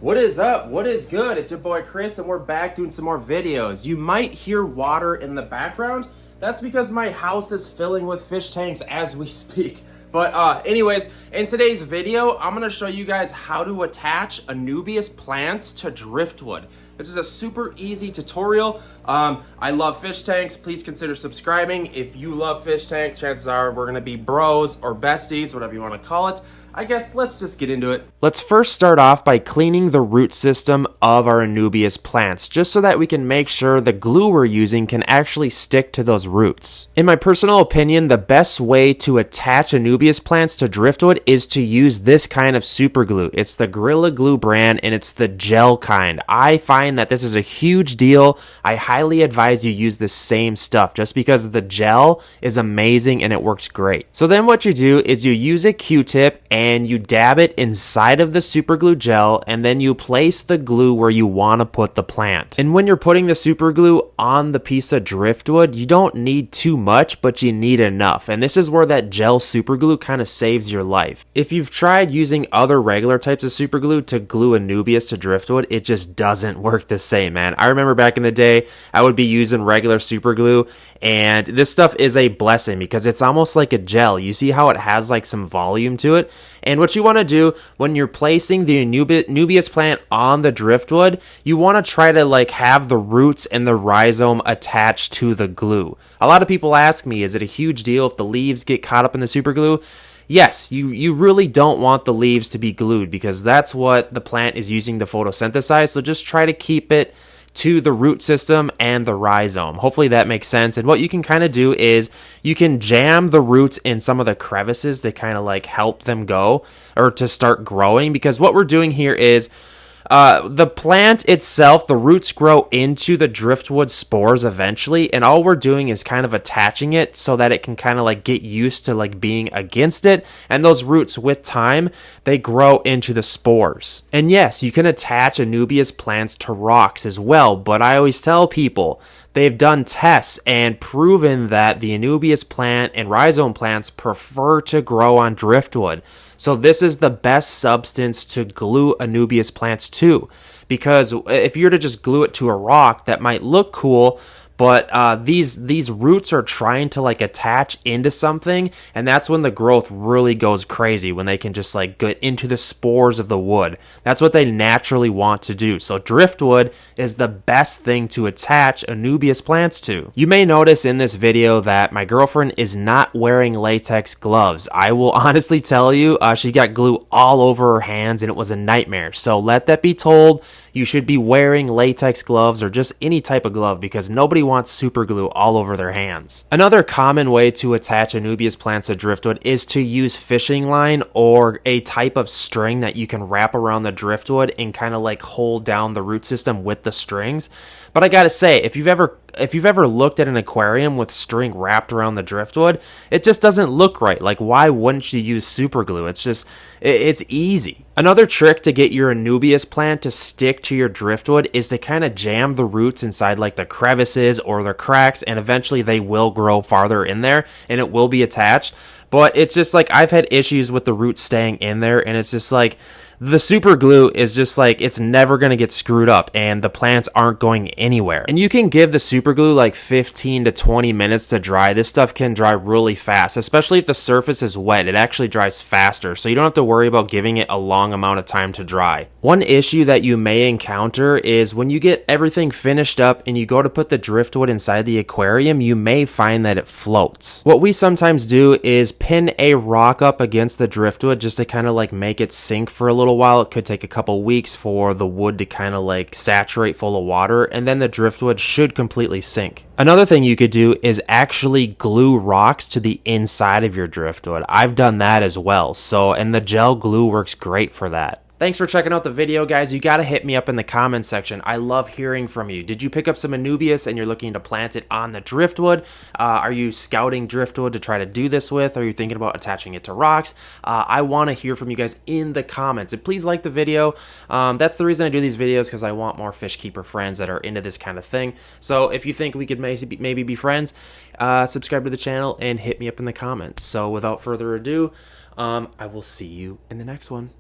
What is up? What is good? It's your boy Chris and we're back doing some more videos. You might hear water in the background. That's because my house is filling with fish tanks as we speak. But anyways, in today's video, I'm gonna show you guys how to attach Anubias plants to driftwood. This is a super easy tutorial. I love fish tanks. Please consider subscribing. If you love fish tanks, chances are we're gonna be bros or besties, whatever you wanna call it. I guess let's just get into it. Let's first start off by cleaning the root system of our Anubias plants, just so that we can make sure the glue we're using can actually stick to those roots. In my personal opinion, the best way to attach Anubias plants to driftwood is to use this kind of super glue. It's the Gorilla Glue brand and it's the gel kind. I find that this is a huge deal. I highly advise you use the same stuff just because the gel is amazing and it works great. So then what you do is you use a Q-tip and you dab it inside of the super glue gel, and then you place the glue where you want to put the plant. And when you're putting the super glue on the piece of driftwood, you don't need too much, but you need enough. And this is where that gel super glue kind of saves your life. If you've tried using other regular types of super glue to glue Anubias to driftwood, it just doesn't work the same, man. I remember back in the day, I would be using regular super glue, and this stuff is a blessing because it's almost like a gel. You see how it has like some volume to it? And what you want to do when you're placing the Anubias plant on the driftwood, you want to try to like have the roots and the rhizome attached to the glue. A lot of people ask me, is it a huge deal if the leaves get caught up in the super glue? Yes, you really don't want the leaves to be glued because that's what the plant is using to photosynthesize. So just try to keep it to the root system and the rhizome. Hopefully that makes sense. And what you can kind of do is you can jam the roots in some of the crevices to kind of like help them go or to start growing, because what we're doing here is the plant itself, the roots grow into the driftwood spores eventually, and all we're doing is kind of attaching it so that it can kind of like get used to like being against it, and those roots with time, they grow into the spores. And yes, you can attach Anubias plants to rocks as well, but I always tell people, they've done tests and proven that the Anubias plant and rhizome plants prefer to grow on driftwood. So this is the best substance to glue Anubias plants to, because if you were to just glue it to a rock, that might look cool, but these roots are trying to like attach into something, and that's when the growth really goes crazy, when they can just like get into the spores of the wood. That's what they naturally want to do. So driftwood is the best thing to attach Anubias plants to. You may notice in this video that my girlfriend is not wearing latex gloves. I will honestly tell you, she got glue all over her hands and it was a nightmare. So let that be told. You should be wearing latex gloves or just any type of glove because nobody wants super glue all over their hands. Another common way to attach Anubias plants to driftwood is to use fishing line or a type of string that you can wrap around the driftwood and kind of like hold down the root system with the strings. But I gotta say, if you've ever looked at an aquarium with string wrapped around the driftwood, it just doesn't look right. Like, why wouldn't you use super glue? It's easy. Another trick to get your Anubias plant to stick to your driftwood is to kind of jam the roots inside like the crevices or the cracks, and eventually they will grow farther in there and it will be attached. But it's just like, I've had issues with the roots staying in there, and it's just like, the super glue is just like, it's never going to get screwed up and the plants aren't going anywhere. And you can give the super glue like 15 to 20 minutes to dry. This stuff can dry really fast, especially if the surface is wet. It actually dries faster, so you don't have to worry about giving it a long amount of time to dry. One issue that you may encounter is when you get everything finished up and you go to put the driftwood inside the aquarium, you may find that it floats. What we sometimes do is pin a rock up against the driftwood just to kind of like make it sink for a little while. It could take a couple weeks for the wood to kind of like saturate full of water, and then the driftwood should completely sink. Another thing you could do is actually glue rocks to the inside of your driftwood. I've done that as well. And the gel glue works great for that. Thanks for checking out the video, guys. You gotta hit me up in the comments section. I love hearing from you. Did you pick up some Anubias and you're looking to plant it on the driftwood? Are you scouting driftwood to try to do this with? Are you thinking about attaching it to rocks? I want to hear from you guys in the comments. And please like the video. That's the reason I do these videos, because I want more fish keeper friends that are into this kind of thing. So if you think we could maybe be friends, subscribe to the channel and hit me up in the comments. So without further ado, I will see you in the next one.